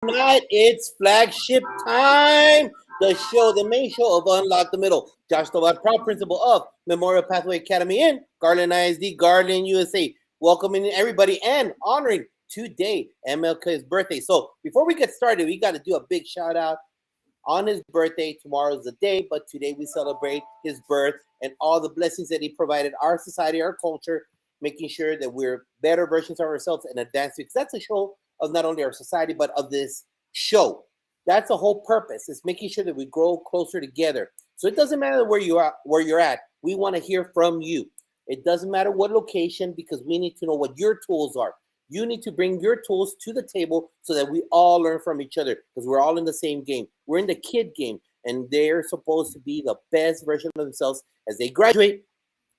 Tonight it's flagship time. The main show of Unlock the Middle. Josh Tovar, proud principal of Memorial Pathway Academy in Garland ISD, Garland, USA. Welcoming everybody and honoring today MLK's birthday. So before we get started, we got to do a big shout out on his birthday. Tomorrow's the day, but today we celebrate his birth and all the blessings that he provided our society, our culture, making sure that we're better versions of ourselves and advance because that's a show of not only our society but of this show. That's the whole purpose. Is making sure that we grow closer together. So it doesn't matter where you're at. We want to hear from you. It doesn't matter what location because we need to know what your tools are. You need to bring your tools to the table so that we all learn from each other because we're all in the same game. We're in the kid game, and they're supposed to be the best version of themselves as they graduate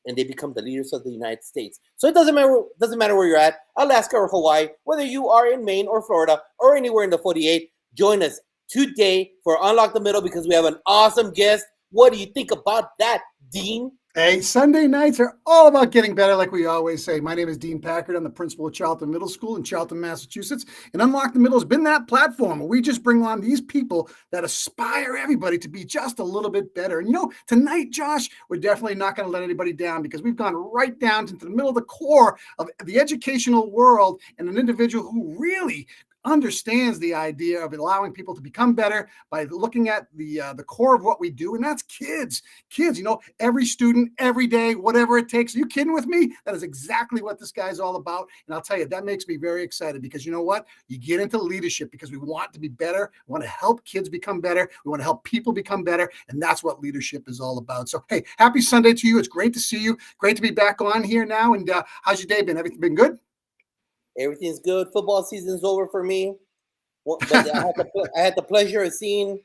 and they become the leaders of the United States. So it doesn't matter where you're at, Alaska or Hawaii, whether you are in Maine or Florida or anywhere in the 48, join us today for Unlock the Middle because we have an awesome guest. What do you think about that, Dean? Hey, Sunday nights are all about getting better, like we always say. My name is Dean Packard. I'm the principal of Charlton Middle School in Charlton, Massachusetts. And Unlock the Middle has been that platform where we just bring on these people that aspire everybody to be just a little bit better. And tonight, Josh, we're definitely not going to let anybody down because we've gone right down into the middle of the core of the educational world and an individual who really understands the idea of allowing people to become better by looking at the core of what we do, and that's kids. Every student, every day, whatever it takes. Are you kidding with me? That is exactly what this guy's all about, and I'll tell you, that makes me very excited because you know what? You get into leadership because we want to be better. We want to help kids become better. We want to help people become better, and that's what leadership is all about. So, hey, happy Sunday to you. It's great to see you. Great to be back on here now, and how's your day been? Everything been good? Everything's good. Football season's over for me. But I had the pleasure of seeing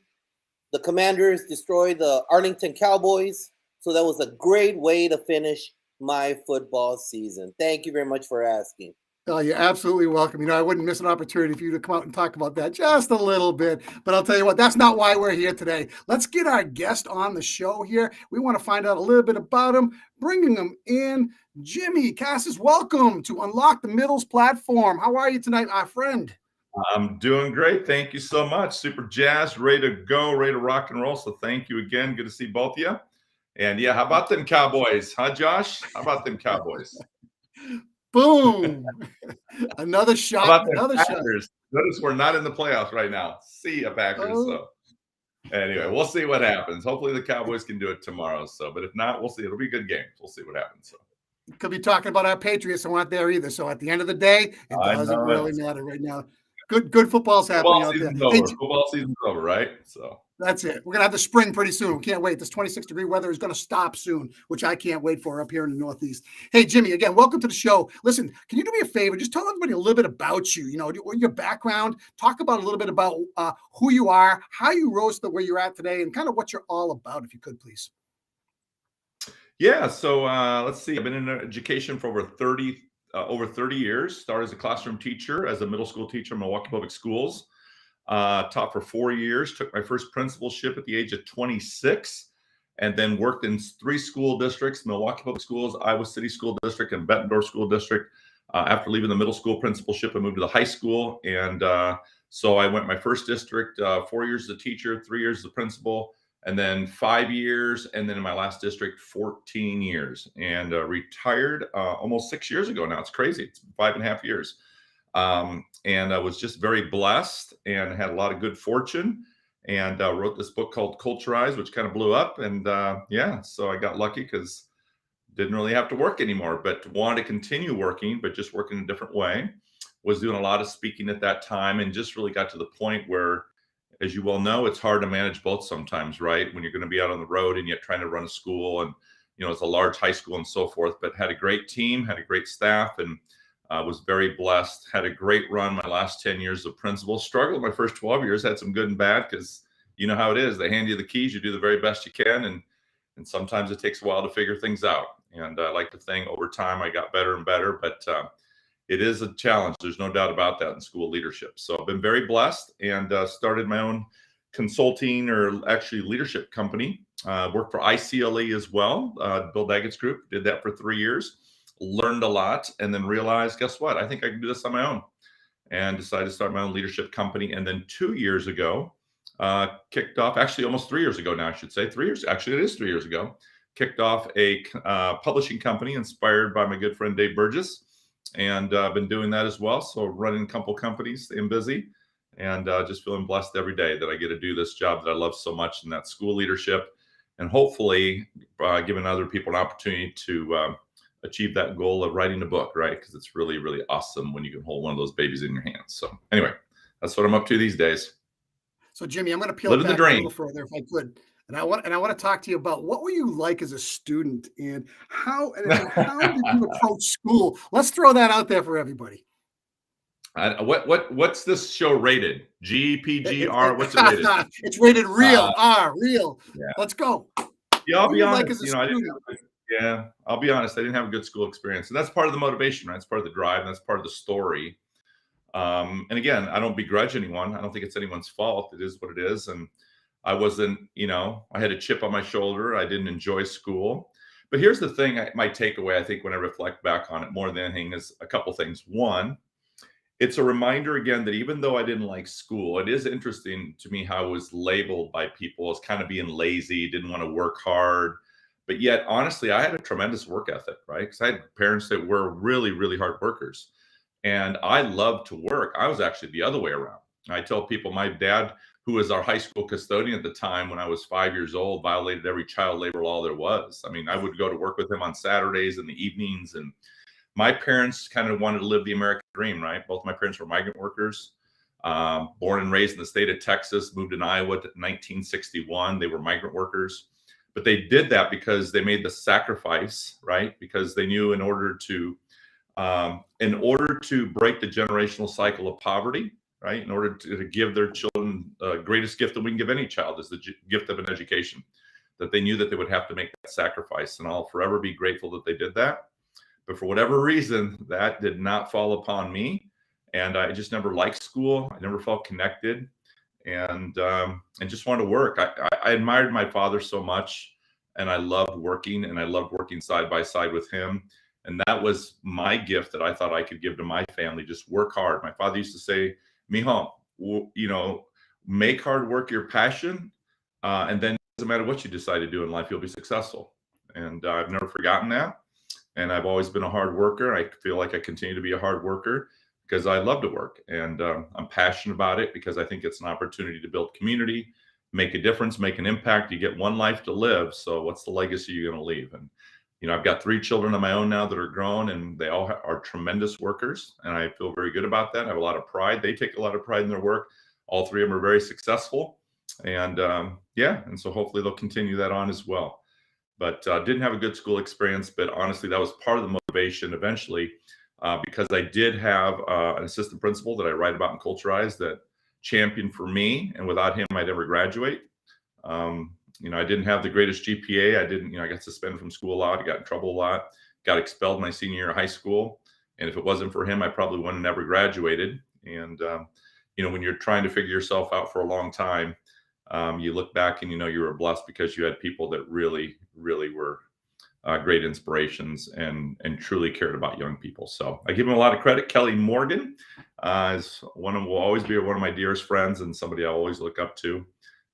the Commanders destroy the Arlington Cowboys. So that was a great way to finish my football season. Thank you very much for asking. Oh, you're absolutely welcome. I wouldn't miss an opportunity for you to come out and talk about that just a little bit. But I'll tell you what, that's not why we're here today. Let's get our guest on the show here. We want to find out a little bit about him, bringing him in. Jimmy Casas, welcome to Unlock the Middle's platform. How are you tonight, my friend? I'm doing great. Thank you so much. Super jazzed, ready to go, ready to rock and roll. So thank you again. Good to see both of you. And yeah, how about them Cowboys? Huh, Josh? How about them Cowboys? Boom. Another shot. Another shot. Notice we're not in the playoffs right now. See ya, Packers. So anyway, we'll see what happens. Hopefully the Cowboys can do it tomorrow. But if not, we'll see. It'll be a good game. We'll see what happens. So. Could be talking about our Patriots and not there either. So at the end of the day, it doesn't really matter right now. Good football's happening out there. Football season's over, right? So that's it. We're gonna have the spring pretty soon. We can't wait. This 26-degree weather is gonna stop soon, which I can't wait for up here in the Northeast. Hey, Jimmy, again, welcome to the show. Listen, can you do me a favor? Just tell everybody a little bit about you. Your background. Talk about a little bit about who you are, how you rose to where you're at today, and kind of what you're all about, if you could, please. Yeah, so let's see. I've been in education for over 30 years. Started as a classroom teacher, as a middle school teacher in Milwaukee Public Schools. Taught for 4 years. Took my first principalship at the age of 26, and then worked in 3 school districts: Milwaukee Public Schools, Iowa City School District, and Bettendorf School District. After leaving the middle school principalship, I moved to the high school, and so I went my first district 4 years as a teacher, 3 years as a principal, and then 5 years, and then in my last district, 14 years, and retired almost 6 years ago now. It's crazy. It's 5.5 years. And I was just very blessed and had a lot of good fortune, and wrote this book called Culturize, which kind of blew up. And so I got lucky because didn't really have to work anymore, but wanted to continue working, but just working in a different way. Was doing a lot of speaking at that time, and just really got to the point where, as you well know, it's hard to manage both sometimes, right? When you're going to be out on the road and yet trying to run a school, and it's a large high school and so forth. But had a great team, had a great staff, and was very blessed. Had a great run my last 10 years of principal. Struggled my first 12 years. Had some good and bad because you know how it is. They hand you the keys. You do the very best you can, and sometimes it takes a while to figure things out. And I like to think over time I got better and better, but it is a challenge. There's no doubt about that in school leadership. So I've been very blessed, and started my own consulting, or actually leadership company. Worked for ICLE as well, Bill Daggett's group. Did that for 3 years. Learned a lot, and then realized, guess what? I think I can do this on my own. and decided to start my own leadership company. And then 2 years ago, kicked off, actually almost 3 years ago now, I should say 3 years. Actually, it is 3 years ago. Kicked off a publishing company inspired by my good friend Dave Burgess. And I've been doing that as well. So running a couple companies, staying busy, and just feeling blessed every day that I get to do this job that I love so much, and that school leadership, and hopefully giving other people an opportunity to achieve that goal of writing a book, right? Because it's really, really awesome when you can hold one of those babies in your hands. So anyway, that's what I'm up to these days. So Jimmy, I'm going to peel Living it the back a dream. little further if I could. And I want to talk to you about what were you like as a student, and how did you approach school? Let's throw that out there for everybody. What's this show rated? G, P, G, R? What's it rated? It's rated real. Real. Yeah. Let's go. Yeah, I'll be honest. Like as a student? I'll be honest. I didn't have a good school experience, and that's part of the motivation, right? That's part of the drive, and that's part of the story. And again, I don't begrudge anyone. I don't think it's anyone's fault. It is what it is. And I wasn't, I had a chip on my shoulder. I didn't enjoy school. But here's the thing, my takeaway, I think, when I reflect back on it more than anything, is a couple things. One, it's a reminder again that even though I didn't like school, it is interesting to me how I was labeled by people as kind of being lazy, didn't want to work hard. But yet, honestly, I had a tremendous work ethic, right? Because I had parents that were really, really hard workers. And I loved to work. I was actually the other way around. I tell people my dad, who was our high school custodian at the time when I was 5 years old, violated every child labor law there was. I mean, I would go to work with him on Saturdays in the evenings. And my parents kind of wanted to live the American dream, right? Both my parents were migrant workers, born and raised in the state of Texas, moved in Iowa to 1961. They were migrant workers. But they did that because they made the sacrifice, right? Because they knew in order to break the generational cycle of poverty, right? In order to give their children the greatest gift that we can give any child is the gift of an education, that they knew that they would have to make that sacrifice. And I'll forever be grateful that they did that. But for whatever reason, that did not fall upon me. And I just never liked school. I never felt connected, and just wanted to work. I admired my father so much, and I loved working, and I loved working side by side with him. And that was my gift that I thought I could give to my family. Just work hard. My father used to say, "Mijo, make hard work your passion, and then it doesn't matter what you decide to do in life, you'll be successful." And I've never forgotten that. And I've always been a hard worker. I feel like I continue to be a hard worker because I love to work, and I'm passionate about it because I think it's an opportunity to build community, make a difference, make an impact. You get one life to live. So what's the legacy you're going to leave? And I've got 3 children of my own now that are grown, and they all are tremendous workers. And I feel very good about that. I have a lot of pride. They take a lot of pride in their work. All 3 of them are very successful. And and so hopefully they'll continue that on as well. But didn't have a good school experience. But honestly, that was part of the motivation eventually, because I did have an assistant principal that I write about in Culturize that championed for me. And without him, I'd never graduate. I didn't have the greatest GPA. I got suspended from school a lot. I got in trouble a lot, got expelled my senior year of high school. And if it wasn't for him, I probably wouldn't have never graduated. And, when you're trying to figure yourself out for a long time, you look back and, you were blessed because you had people that really, really were great inspirations and truly cared about young people. So I give him a lot of credit. Kelly Morgan will always be one of my dearest friends and somebody I always look up to.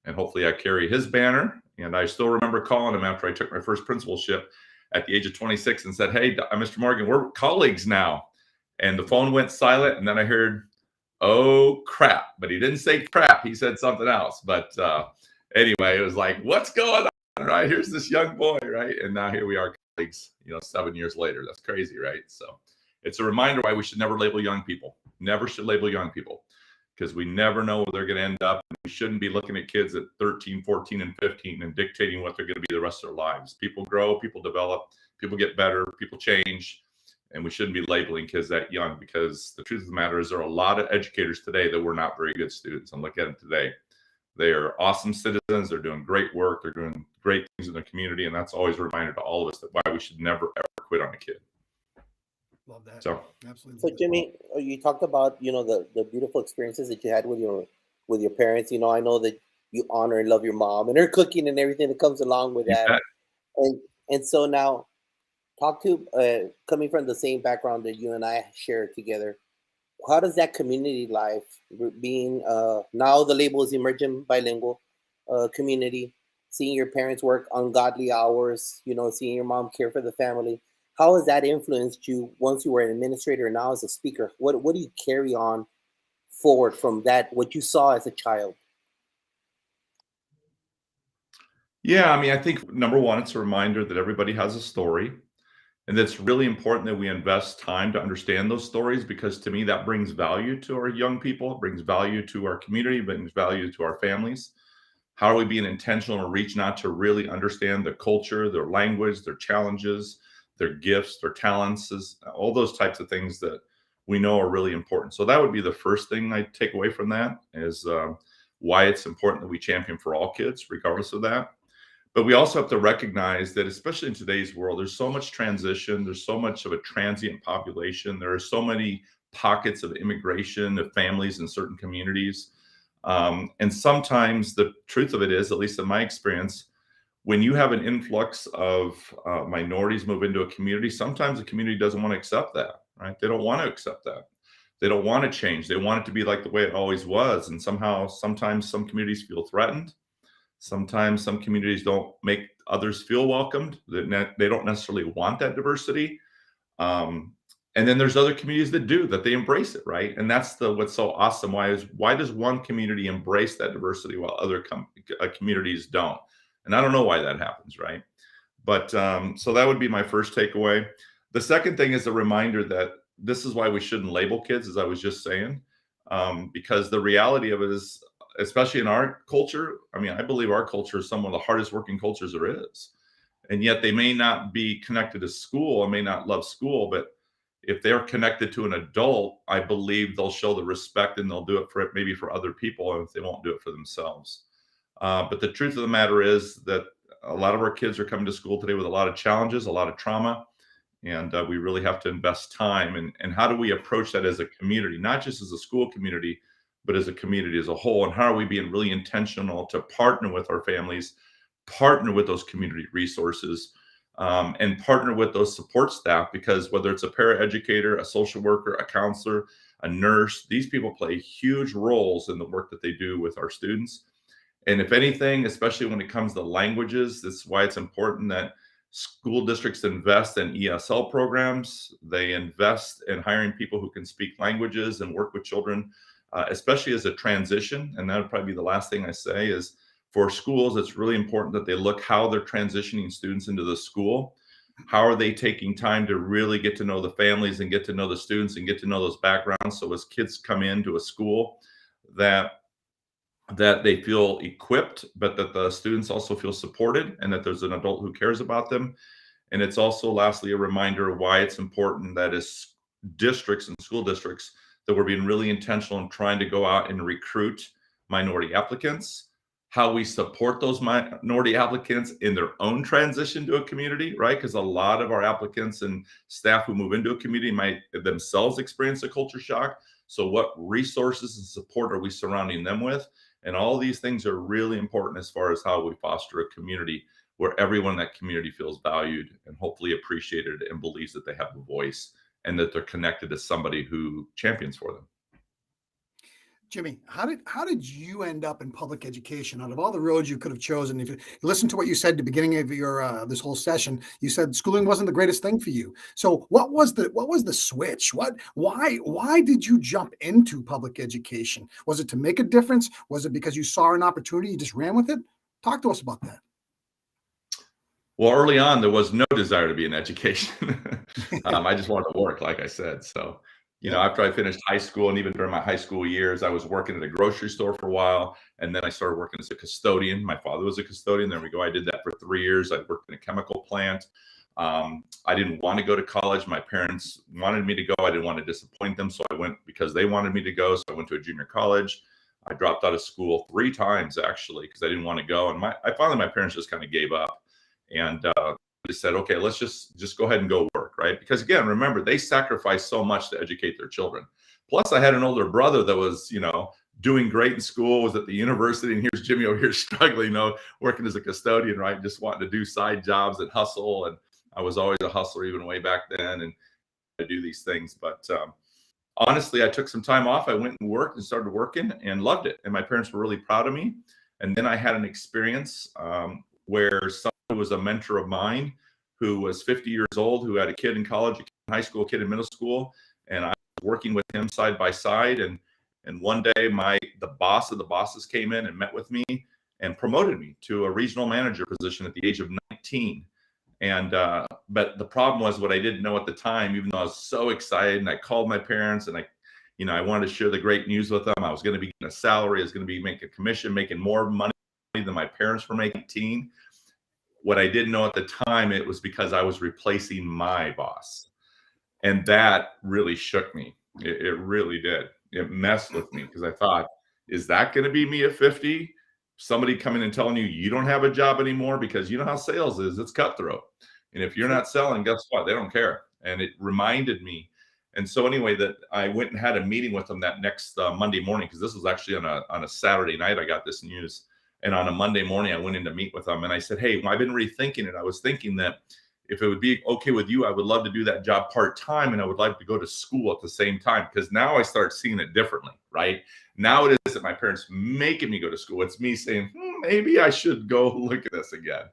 And hopefully I carry his banner. And I still remember calling him after I took my first principalship at the age of 26 and said, "Hey, Mr. Morgan, we're colleagues now." And the phone went silent. And then I heard, "Oh, crap." But he didn't say crap. He said something else. But anyway, it was like, what's going on, right? Here's this young boy, right? And now here we are, colleagues, 7 years later. That's crazy, right? So it's a reminder why we should never label young people. Never should label young people, because we never know where they're going to end up. We shouldn't be looking at kids at 13, 14, and 15 and dictating what they're going to be the rest of their lives. People grow, people develop, people get better, people change. And we shouldn't be labeling kids that young, because the truth of the matter is there are a lot of educators today that were not very good students. And look at them today. They are awesome citizens. They're doing great work. They're doing great things in their community. And that's always a reminder to all of us that why we should never, ever quit on a kid. Love that. So, absolutely. So Jimmy, you talked about, the beautiful experiences that you had with your parents. I know that you honor and love your mom and her cooking and everything that comes along with that. And so now, talk to coming from the same background that you and I share together. how does that community life being now the label is emergent bilingual community, seeing your parents work ungodly hours, seeing your mom care for the family, how has that influenced you once you were an administrator and now as a speaker? What do you carry on forward from that, what you saw as a child? Yeah, I mean, I think number one, it's a reminder that everybody has a story. And it's really important that we invest time to understand those stories because to me, that brings value to our young people, it brings value to our community, brings value to our families. How are we being intentional and reaching out to really understand the culture, their language, their challenges, their gifts, their talents, all those types of things that we know are really important. So that would be the first thing I take away from that is why it's important that we champion for all kids, regardless of that. But we also have to recognize that, especially in today's world, there's so much transition, there's so much of a transient population, there are so many pockets of immigration of families in certain communities. And sometimes the truth of it is, at least in my experience, when you have an influx of minorities move into a community, sometimes the community doesn't want to accept that, right? They don't want to accept that. They don't want to change. They want it to be like the way it always was. And somehow, sometimes some communities feel threatened. Sometimes some communities don't make others feel welcomed. They don't necessarily want that diversity. Um, and then there's other communities that do, that they embrace it, right? And that's what's so awesome. Why does one community embrace that diversity while other communities don't? And I don't know why that happens, right? But so that would be my first takeaway. The second thing is a reminder that this is why we shouldn't label kids, as I was just saying, because the reality of it is, especially in our culture, I mean, I believe our culture is some of the hardest working cultures there is. And yet they may not be connected to school and may not love school, but if they're connected to an adult, I believe they'll show the respect and they'll do it for maybe for other people if they won't do it for themselves. But the truth of the matter is that a lot of our kids are coming to school today with a lot of challenges, a lot of trauma, and we really have to invest time. And how do we approach that as a community, not just as a school community, but as a community as a whole? And how are we being really intentional to partner with our families, partner with those community resources, and partner with those support staff? Because whether it's a paraeducator, a social worker, a counselor, a nurse, these people play huge roles in the work that they do with our students. And if anything, especially when it comes to languages, that's why it's important that school districts invest in ESL programs. They invest in hiring people who can speak languages and work with children, especially as a transition. And that would probably be the last thing I say is for schools, it's really important that they look how they're transitioning students into the school. How are they taking time to really get to know the families and get to know the students and get to know those backgrounds? So as kids come into a school, that they feel equipped, but that the students also feel supported and that there's an adult who cares about them. And it's also, lastly, a reminder of why it's important that as districts and school districts, that we're being really intentional in trying to go out and recruit minority applicants, how we support those minority applicants in their own transition to a community, right? Because a lot of our applicants and staff who move into a community might themselves experience a culture shock. So what resources and support are we surrounding them with? And all these things are really important as far as how we foster a community where everyone in that community feels valued and hopefully appreciated and believes that they have a voice and that they're connected to somebody who champions for them. Jimmy, how did you end up in public education? Out of all the roads you could have chosen, if you listen to what you said at the beginning of your this whole session, you said schooling wasn't the greatest thing for you. So what was the switch? Why did you jump into public education? Was it to make a difference? Was it because you saw an opportunity, you just ran with it? Talk to us about that. Well, early on, there was no desire to be in education. I just wanted to work, like I said. So, after I finished high school and even during my high school years, I was working at a grocery store for a while. And then I started working as a custodian. My father was a custodian. There we go. I did that for 3 years. I worked in a chemical plant. I didn't want to go to college. My parents wanted me to go. I didn't want to disappoint them. So I went because they wanted me to go. So I went to a junior college. I dropped out of school 3 times, actually, because I didn't want to go. And finally, my parents just kind of gave up. And they said, okay, let's just go ahead and go work, right? Because again, remember, they sacrificed so much to educate their children. Plus, I had an older brother that was, doing great in school, was at the university, and here's Jimmy over here struggling, working as a custodian, right? Just wanting to do side jobs and hustle. And I was always a hustler even way back then and to do these things. But honestly, I took some time off. I went and worked and started working and loved it. And my parents were really proud of me. And then I had an experience where someone who was a mentor of mine who was 50 years old, who had a kid in college, a kid in high school, a kid in middle school. And I was working with him side by side. And one day the boss of the bosses came in and met with me and promoted me to a regional manager position at the age of 19. And but the problem was, what I didn't know at the time, even though I was so excited, and I called my parents and I wanted to share the great news with them. I was going to be getting a salary, I was going to be making a commission, making more money than my parents were making. What I didn't know at the time, it was because I was replacing my boss. And that really shook me. It really did. It messed with me, because I thought, is that going to be me at 50? Somebody coming and telling you don't have a job anymore? Because you know how sales is, it's cutthroat. And if you're not selling, guess what? They don't care. And it reminded me. And so anyway, that I went and had a meeting with them that next Monday morning, because this was actually on a Saturday night I got this news. And on a Monday morning, I went in to meet with them. And I said, hey, I've been rethinking it. I was thinking that if it would be okay with you, I would love to do that job part-time, and I would like to go to school at the same time, because now I start seeing it differently, right? Now it isn't my parents making me go to school. It's me saying, maybe I should go look at this again.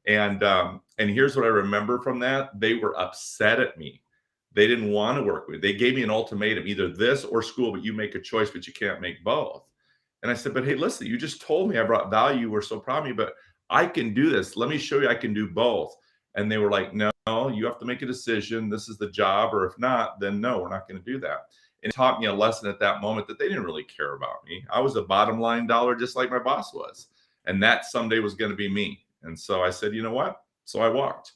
And here's what I remember from that. They were upset at me. They didn't want to work with me. They gave me an ultimatum, either this or school, but you make a choice, but you can't make both. And I said, but hey, listen, you just told me I brought value. You were so proud of me, but I can do this. Let me show you I can do both. And they were like, no, you have to make a decision. This is the job. Or if not, then no, we're not going to do that. And it taught me a lesson at that moment that they didn't really care about me. I was a bottom line dollar, just like my boss was. And that someday was going to be me. And so I said, you know what? So I walked.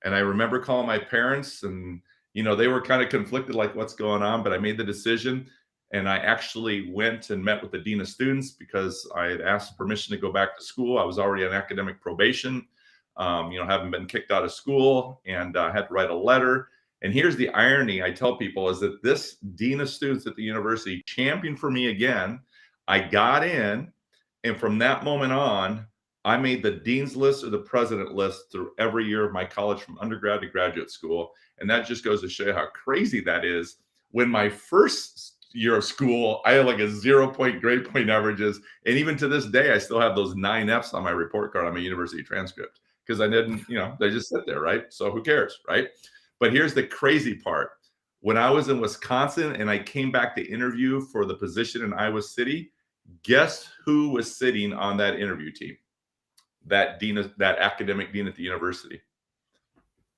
And I remember calling my parents, and, they were kind of conflicted, like, what's going on? But I made the decision. And I actually went and met with the dean of students, because I had asked permission to go back to school. I was already on academic probation. Haven't been kicked out of school, and I had to write a letter. And here's the irony I tell people, is that this dean of students at the university championed for me again. I got in, and from that moment on, I made the dean's list or the president list through every year of my college, from undergrad to graduate school. And that just goes to show you how crazy that is. When my first year of school, I had like a 0-point grade point averages. And even to this day, I still have those 9 Fs on my report card on my university transcript, because I didn't, they just sit there, right? So who cares, right? But here's the crazy part. When I was in Wisconsin and I came back to interview for the position in Iowa City, guess who was sitting on that interview team? That academic dean at the university.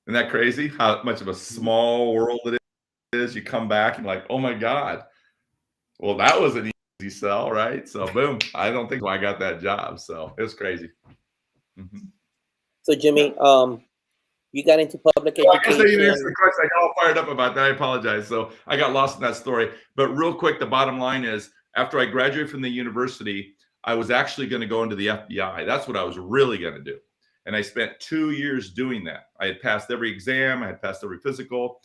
Isn't that crazy? How much of a small world it is? You come back and like, oh my God. Well, that was an easy sell, right? So boom, I don't think I got that job. So it was crazy. Mm-hmm. So Jimmy, you got into public education. I guess I didn't answer the question. I got all fired up about that. I apologize. So I got lost in that story. But real quick, the bottom line is, after I graduated from the university, I was actually going to go into the FBI. That's what I was really going to do. And I spent 2 years doing that. I had passed every exam. I had passed every physical.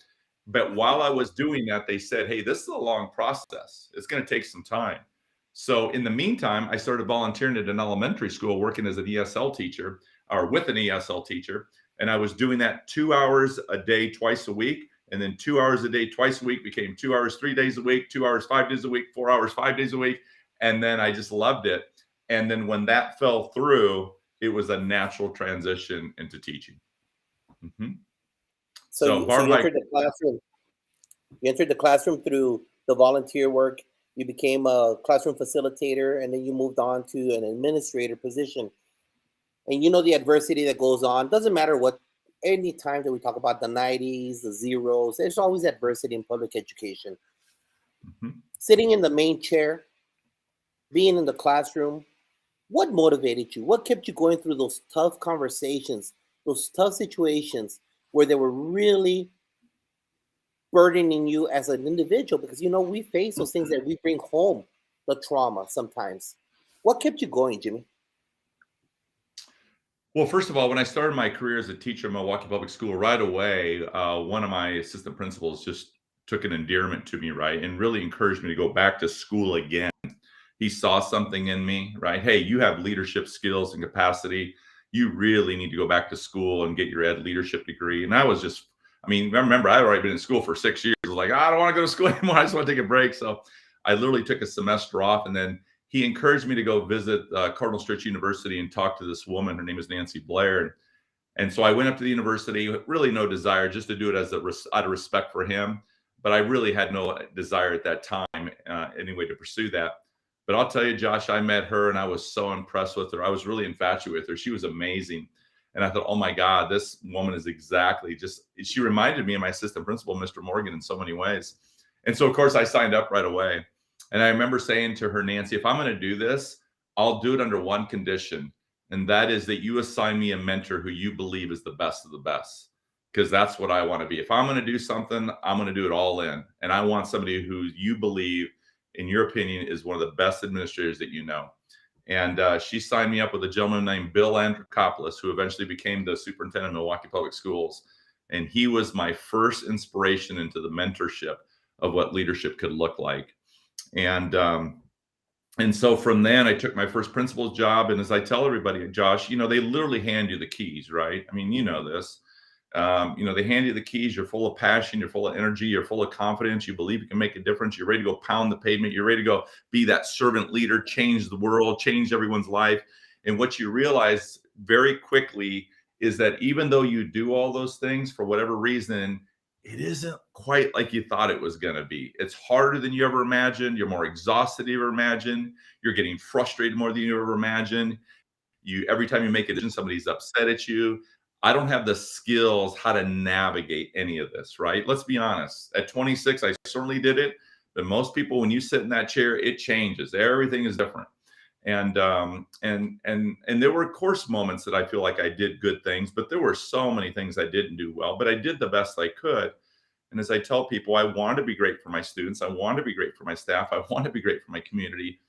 But while I was doing that, they said, hey, this is a long process. It's going to take some time. So in the meantime, I started volunteering at an elementary school, working as an ESL teacher, or with an ESL teacher. And I was doing that 2 hours a day, twice a week. And then 2 hours a day, twice a week became 2 hours, 3 days a week, 2 hours, 5 days a week, 4 hours, 5 days a week. And then I just loved it. And then when that fell through, it was a natural transition into teaching. Mm-hmm. So you entered the classroom. You entered the classroom through the volunteer work. You became a classroom facilitator, and then you moved on to an administrator position. And the adversity that goes on. Doesn't matter what, any time that we talk about the 90s, the zeros, there's always adversity in public education. Mm-hmm. Sitting in the main chair, being in the classroom, what motivated you? What kept you going through those tough conversations, those tough situations where they were really burdening you as an individual? Because, we face those things that we bring home, the trauma sometimes. What kept you going, Jimmy? Well, first of all, when I started my career as a teacher at Milwaukee Public School, right away, one of my assistant principals just took an endearment to me, right, and really encouraged me to go back to school again. He saw something in me, right? Hey, you have leadership skills and capacity. You really need to go back to school and get your ed leadership degree. And I was I mean, remember, I'd already been in school for 6 years. I was like, I don't want to go to school anymore. I just want to take a break. So I literally took a semester off, and then he encouraged me to go visit Cardinal Stritch University and talk to this woman. Her name is Nancy Blair. And so I went up to the university, really no desire, just to do it out of respect for him. But I really had no desire at that time anyway to pursue that. But I'll tell you, Josh, I met her and I was so impressed with her. I was really infatuated with her. She was amazing. And I thought, oh my God, this woman is exactly she reminded me of my assistant principal, Mr. Morgan, in so many ways. And so, of course, I signed up right away. And I remember saying to her, Nancy, if I'm going to do this, I'll do it under one condition. And that is that you assign me a mentor who you believe is the best of the best, because that's what I want to be. If I'm going to do something, I'm going to do it all in. And I want somebody who you believe, in your opinion, is one of the best administrators that you know. And she signed me up with a gentleman named Bill Andrikopoulos, who eventually became the superintendent of Milwaukee Public Schools. And he was my first inspiration into the mentorship of what leadership could look like. And so from then I took my first principal's job. And as I tell everybody, Josh, they literally hand you the keys, right? I mean, you know this. They hand you the keys. You're full of passion. You're full of energy. You're full of confidence. You believe you can make a difference. You're ready to go pound the pavement. You're ready to go be that servant leader, change the world, change everyone's life. And what you realize very quickly is that even though you do all those things, for whatever reason, it isn't quite like you thought it was going to be. It's harder than you ever imagined. You're more exhausted than you ever imagined. You're getting frustrated more than you ever imagined. Every time you make a decision, somebody's upset at you. I don't have the skills how to navigate any of this, right? Let's be honest. At 26, I certainly did it. But most people, when you sit in that chair, it changes. Everything is different. And there were, of course, moments that I feel like I did good things, but there were so many things I didn't do well, but I did the best I could. And as I tell people, I wanted to be great for my students. I wanted to be great for my staff. I wanted to be great for my community.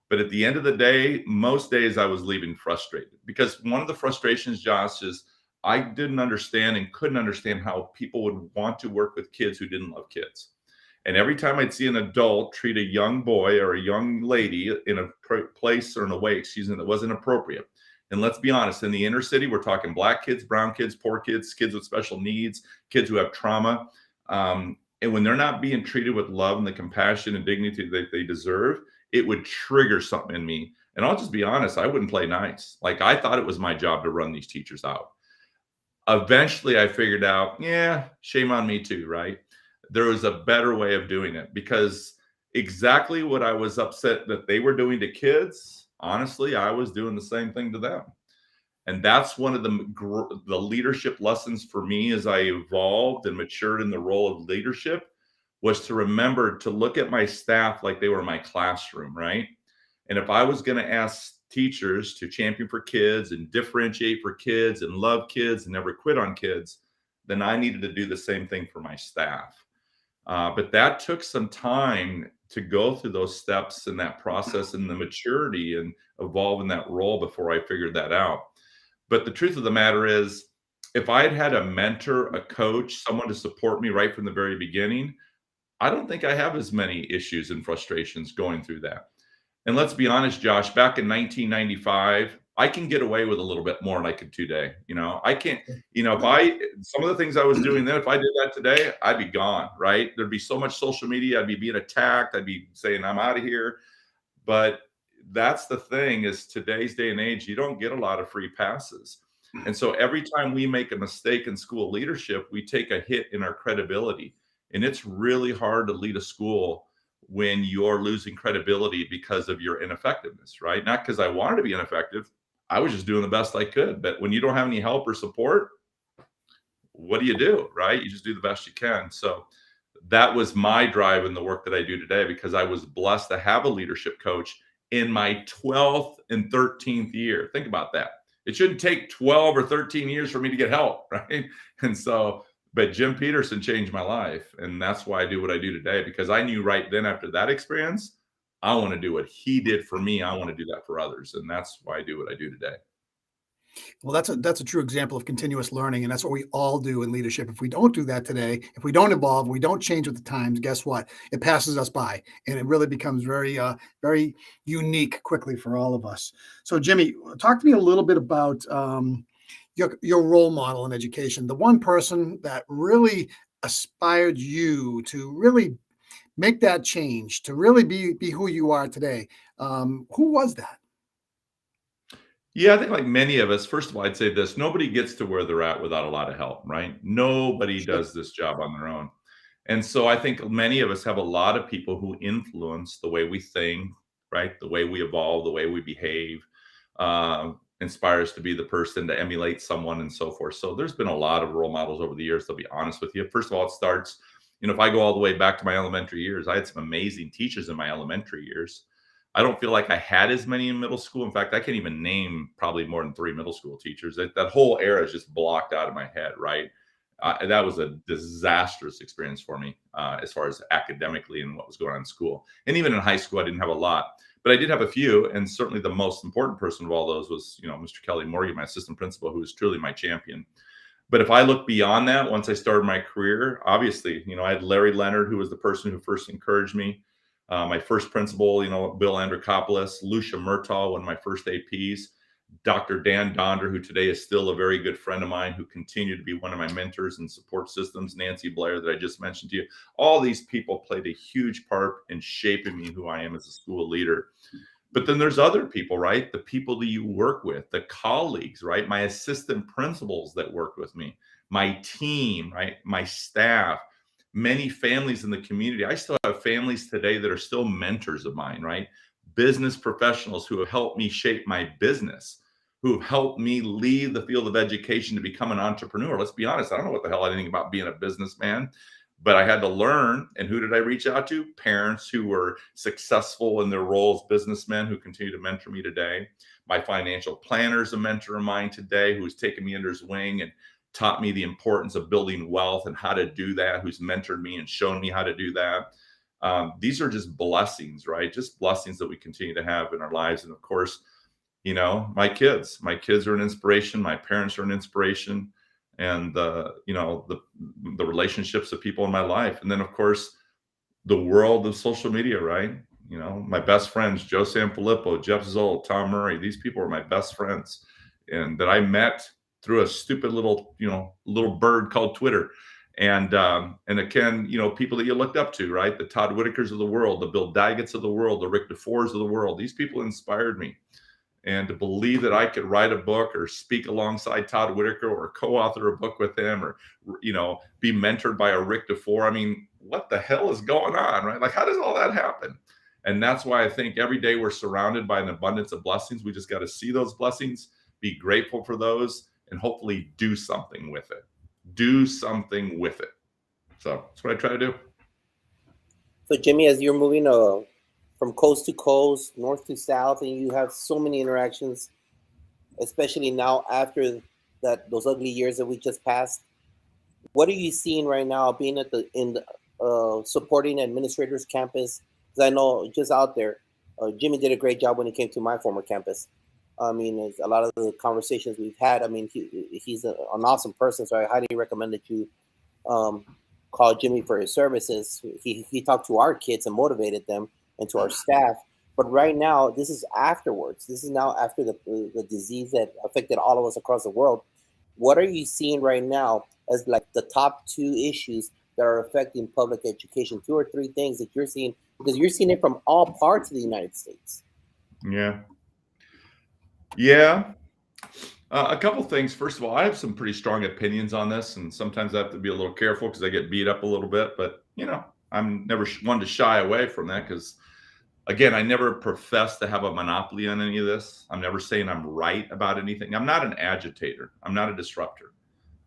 But at the end of the day, most days I was leaving frustrated, because one of the frustrations, Josh, is I didn't understand and couldn't understand how people would want to work with kids who didn't love kids. And every time I'd see an adult treat a young boy or a young lady in a place or in a way, that wasn't appropriate. And let's be honest, in the inner city, we're talking Black kids, brown kids, poor kids, kids with special needs, kids who have trauma. And when they're not being treated with love and the compassion and dignity that they deserve, it would trigger something in me. And I'll just be honest, I wouldn't play nice. Like, I thought it was my job to run these teachers out. Eventually, I figured out, shame on me too, right? There was a better way of doing it, because exactly what I was upset that they were doing to kids, honestly, I was doing the same thing to them. And that's one of the leadership lessons for me as I evolved and matured in the role of leadership, was to remember to look at my staff like they were my classroom, right? And if I was going to ask teachers to champion for kids and differentiate for kids and love kids and never quit on kids, then I needed to do the same thing for my staff. But that took some time to go through those steps and that process and the maturity and evolve in that role before I figured that out. But the truth of the matter is, if I had had a mentor, a coach, someone to support me right from the very beginning, I don't think I have as many issues and frustrations going through that. And let's be honest, Josh, back in 1995, I can get away with a little bit more than I could today. I can't, some of the things I was doing then, if I did that today, I'd be gone, right? There'd be so much social media. I'd be being attacked. I'd be saying, I'm out of here. But that's the thing, is today's day and age, you don't get a lot of free passes. And so every time we make a mistake in school leadership, we take a hit in our credibility. And it's really hard to lead a school when you're losing credibility because of your ineffectiveness, right? Not because I wanted to be ineffective. I was just doing the best I could. But when you don't have any help or support, what do, right? You just do the best you can. So that was my drive in the work that I do today, because I was blessed to have a leadership coach in my 12th and 13th year. Think about that. It shouldn't take 12 or 13 years for me to get help, right? And so, but Jim Peterson changed my life. And that's why I do what I do today, because I knew right then, after that experience, I want to do what he did for me. I want to do that for others. And that's why I do what I do today. Well, that's a true example of continuous learning. And that's what we all do in leadership. If we don't do that today, if we don't evolve, we don't change with the times, guess what? It passes us by, and it really becomes very, very unique quickly for all of us. So Jimmy, talk to me a little bit about, your role model in education, the one person that really aspired you to really make that change, to really be who you are today. Who was that? Yeah, I think like many of us, first of all, I'd say this: nobody gets to where they're at without a lot of help, right? Nobody Sure. does this job on their own. And so I think many of us have a lot of people who influence the way we think, right? The way we evolve, the way we behave, inspire us to be the person to emulate someone and so forth. So there's been a lot of role models over the years, to be honest with you. First of all, it starts, if I go all the way back to my elementary years, I had some amazing teachers in my elementary years. I don't feel like I had as many in middle school. In fact, I can't even name probably more than 3 middle school teachers. That whole era is just blocked out of my head, right? That was a disastrous experience for me as far as academically and what was going on in school. And even in high school, I didn't have a lot, but I did have a few. And certainly the most important person of all those was, Mr. Kelly Morgan, my assistant principal, who was truly my champion. But if I look beyond that, once I started my career, obviously, I had Larry Leonard, who was the person who first encouraged me. My first principal, Bill Andrikopoulos, Lucia Murtaugh, one of my first APs, Dr. Dan Donder, who today is still a very good friend of mine, who continued to be one of my mentors and support systems, Nancy Blair, that I just mentioned to you. All these people played a huge part in shaping me who I am as a school leader. But then there's other people, right? The people that you work with, the colleagues, right? My assistant principals that work with me, my team, right? My staff, many families in the community. I still have families today that are still mentors of mine, right? Business professionals who have helped me shape my business, who have helped me leave the field of education to become an entrepreneur. Let's be honest, I don't know what the hell anything about being a businessman, but I had to learn. And who did I reach out to? Parents who were successful in their roles, businessmen who continue to mentor me today. My financial planner is a mentor of mine today, who's taken me under his wing and taught me the importance of building wealth and how to do that, who's mentored me and shown me how to do that. These are just blessings, right? Just blessings that we continue to have in our lives. And of course, my kids are an inspiration. My parents are an inspiration. And the relationships of people in my life. And then of course, the world of social media, right? My best friends, Joe Sanfilippo, Jeff Zoll, Tom Murray, these people are my best friends, and that I met through a stupid little bird called Twitter. And again, people that you looked up to, right? The Todd Whitakers of the world, the Bill Daggetts of the world, the Rick DeFors of the world. These people inspired me. And to believe that I could write a book or speak alongside Todd Whitaker or co-author a book with him or, be mentored by a Rick DeFore. I mean, what the hell is going on, right? Like, how does all that happen? And that's why I think every day we're surrounded by an abundance of blessings. We just got to see those blessings, be grateful for those, and hopefully do something with it. Do something with it. So that's what I try to do. So, Jimmy, as you're moving from coast to coast, north to south, and you have so many interactions, especially now after those ugly years that we just passed, what are you seeing right now being supporting administrators campus? Because I know just out there, Jimmy did a great job when he came to my former campus. I mean, a lot of the conversations we've had, I mean, he's an awesome person, so I highly recommend that you call Jimmy for his services. He talked to our kids and motivated them, and to our staff. But right now, this is afterwards. This is now after the disease that affected all of us across the world. What are you seeing right now as like the top 2 issues that are affecting public education? 2 or 3 things that you're seeing, because you're seeing it from all parts of the United States. Yeah. A couple things. First of all, I have some pretty strong opinions on this, and sometimes I have to be a little careful because I get beat up a little bit. But I'm never one to shy away from that because, again, I never profess to have a monopoly on any of this. I'm never saying I'm right about anything. I'm not an agitator. I'm not a disruptor.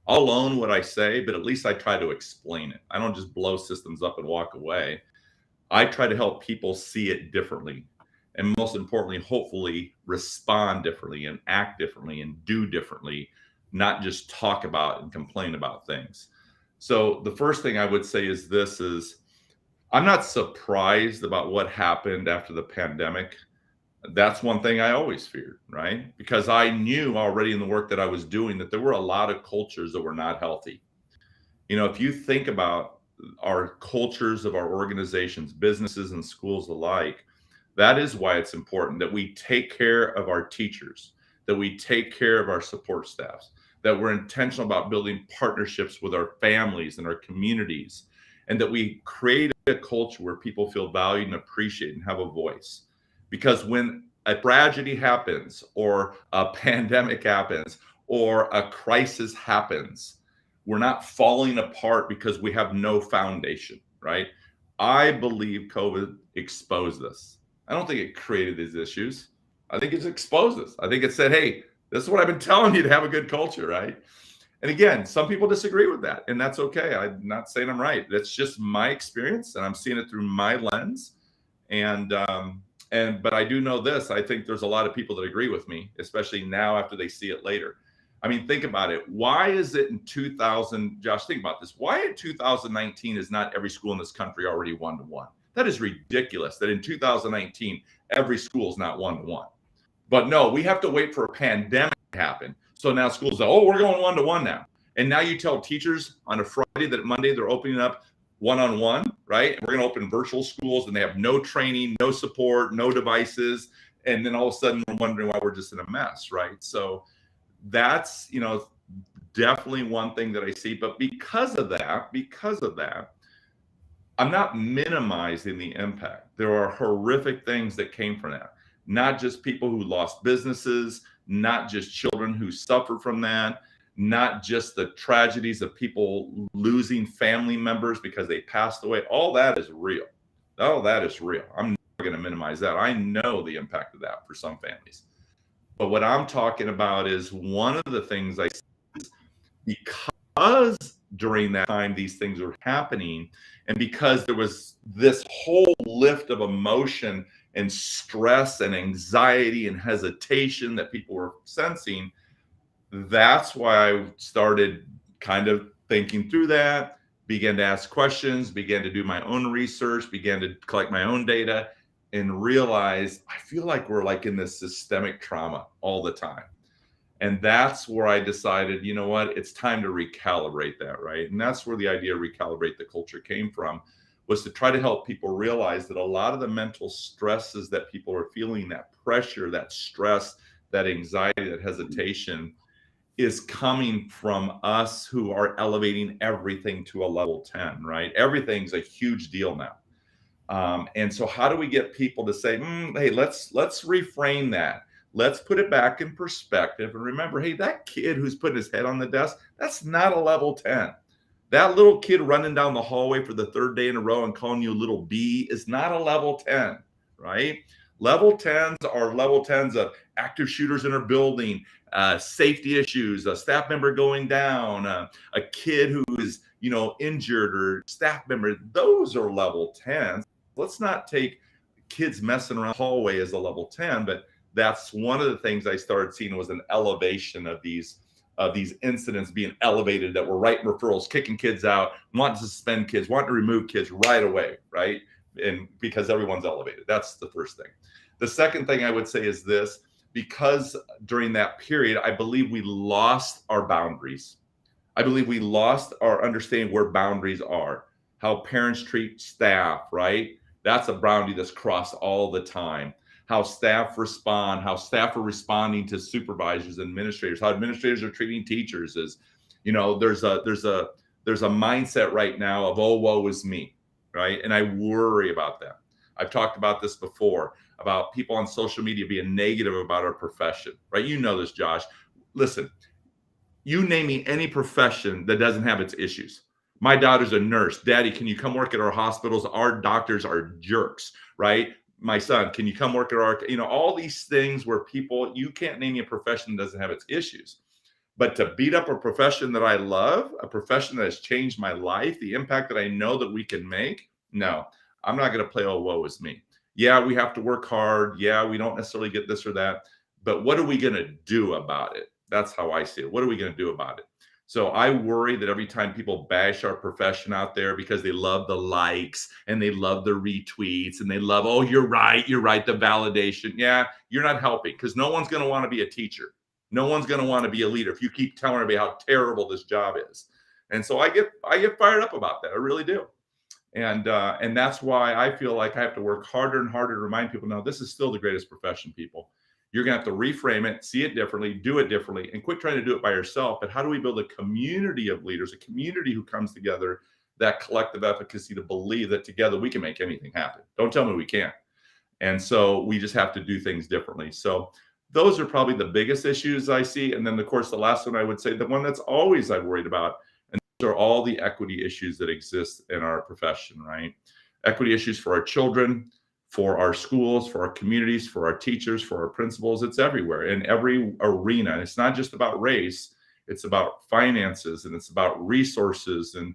I'll own what I say, but at least I try to explain it. I don't just blow systems up and walk away. I try to help people see it differently. And most importantly, hopefully respond differently and act differently and do differently, not just talk about and complain about things. So the first thing I would say is I'm not surprised about what happened after the pandemic. That's one thing I always feared, right? Because I knew already in the work that I was doing that there were a lot of cultures that were not healthy. If you think about our cultures of our organizations, businesses and schools alike, that is why it's important that we take care of our teachers, that we take care of our support staffs, that we're intentional about building partnerships with our families and our communities, and that we create a culture where people feel valued and appreciated and have a voice. Because when a tragedy happens, or a pandemic happens, or a crisis happens, we're not falling apart because we have no foundation, right? I believe COVID exposed this. I don't think it created these issues. I think it's exposed us. I think it said, hey, this is what I've been telling you to have a good culture, right? And again, some people disagree with that, and that's okay. I'm not saying I'm right. That's just my experience, and I'm seeing it through my lens. But I do know this. I think there's a lot of people that agree with me, especially now after they see it later. I mean, think about it. Why is it in 2000, Josh, think about this. Why in 2019 is not every school in this country already one-to-one? That is ridiculous that in 2019, every school is not one-to-one. But no, we have to wait for a pandemic to happen. So now schools say, oh, we're going one-to-one now. And now you tell teachers on a Friday that Monday they're opening up one-on-one, right? And we're going to open virtual schools, and they have no training, no support, no devices. And then all of a sudden we're wondering why we're just in a mess, right? So that's, definitely one thing that I see. But because of that, I'm not minimizing the impact. There are horrific things that came from that. Not just people who lost businesses, not just children who suffered from that, not just the tragedies of people losing family members because they passed away. All that is real. All that is real. I'm never going to minimize that. I know the impact of that for some families. But what I'm talking about is one of the things I see is because during that time these things were happening, and because there was this whole lift of emotion and stress and anxiety and hesitation that people were sensing, that's why I started kind of thinking through that, began to ask questions, began to do my own research, began to collect my own data, and realized I feel like we're like in this systemic trauma all the time. And that's where I decided, you know what, it's time to recalibrate that, right? And that's where the idea of recalibrate the culture came from, was to try to help people realize that a lot of the mental stresses that people are feeling, that pressure, that stress, that anxiety, that hesitation, is coming from us who are elevating everything to a level 10, right? Everything's a huge deal now. And so how do we get people to say, hey, let's reframe that. Let's put it back in perspective and remember, hey, that kid who's putting his head on the desk, that's not a level 10. That little kid running down the hallway for the third day in a row and calling you a little B is not a level 10, right? Level 10s are level 10s of active shooters in our building, safety issues, a staff member going down, a kid who is, injured, or staff member. Those are level 10s. Let's not take kids messing around the hallway as a level 10, but that's one of the things I started seeing was an elevation of these incidents being elevated, that were writing referrals, kicking kids out, wanting to suspend kids, wanting to remove kids right away, right? And because everyone's elevated. That's the first thing. The second thing I would say is this: because during that period, I believe we lost our boundaries. I believe we lost our understanding where boundaries are, how parents treat staff, right? That's a boundary that's crossed all the time. How staff respond, how staff are responding to supervisors and administrators, how administrators are treating teachers. Is, there's a mindset right now of, oh, woe is me, right? And I worry about that. I've talked about this before, about people on social media being negative about our profession, right? You know this, Josh. Listen, you name me any profession that doesn't have its issues. My daughter's a nurse. Daddy, can you come work at our hospitals? Our doctors are jerks, right? My son, can you come work at our, all these things where people, you can't name me a profession that doesn't have its issues. But to beat up a profession that I love, a profession that has changed my life, the impact that I know that we can make, no, I'm not going to play, oh, woe is me. Yeah, we have to work hard. Yeah, we don't necessarily get this or that. But what are we going to do about it? That's how I see it. What are we going to do about it? So I worry that every time people bash our profession out there because they love the likes and they love the retweets and they love, oh, you're right, the validation. Yeah, you're not helping, because no one's going to want to be a teacher. No one's going to want to be a leader if you keep telling everybody how terrible this job is. And so I get fired up about that. I really do. And that's why I feel like I have to work harder and harder to remind people, no, this is still the greatest profession, people. You're going to have to reframe it, see it differently, do it differently, and quit trying to do it by yourself. But how do we build a community of leaders, a community who comes together, that collective efficacy to believe that together we can make anything happen? Don't tell me we can't. And so we just have to do things differently. So those are probably the biggest issues I see. And then, of course, the last one I would say, the one that's always I've worried about, and those are all the equity issues that exist in our profession, right? Equity issues for our children, for our schools, for our communities, for our teachers, for our principals. It's everywhere in every arena. And it's not just about race. It's about finances, and it's about resources, and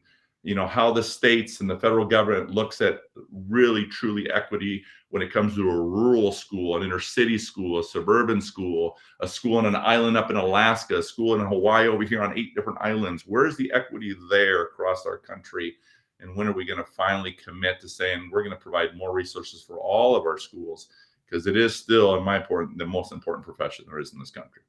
how the states and the federal government looks at really truly equity when it comes to a rural school, an inner city school, a suburban school, a school on an island up in Alaska, a school in Hawaii over here on 8 different islands. Where's the equity there across our country? And when are we going to finally commit to saying we're going to provide more resources for all of our schools? Because it is still, in my opinion, the most important profession there is in this country.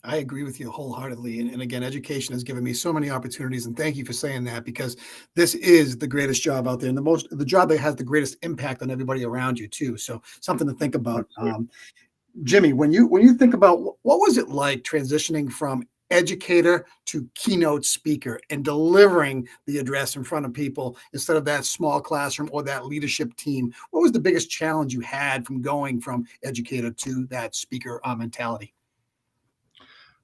I agree with you wholeheartedly. And again, education has given me so many opportunities. And thank you for saying that, because this is the greatest job out there, and the job that has the greatest impact on everybody around you too. So something to think about. Jimmy, when you think about what was it like transitioning from educator to keynote speaker and delivering the address in front of people instead of that small classroom or that leadership team? What was the biggest challenge you had from going from educator to that speaker mentality?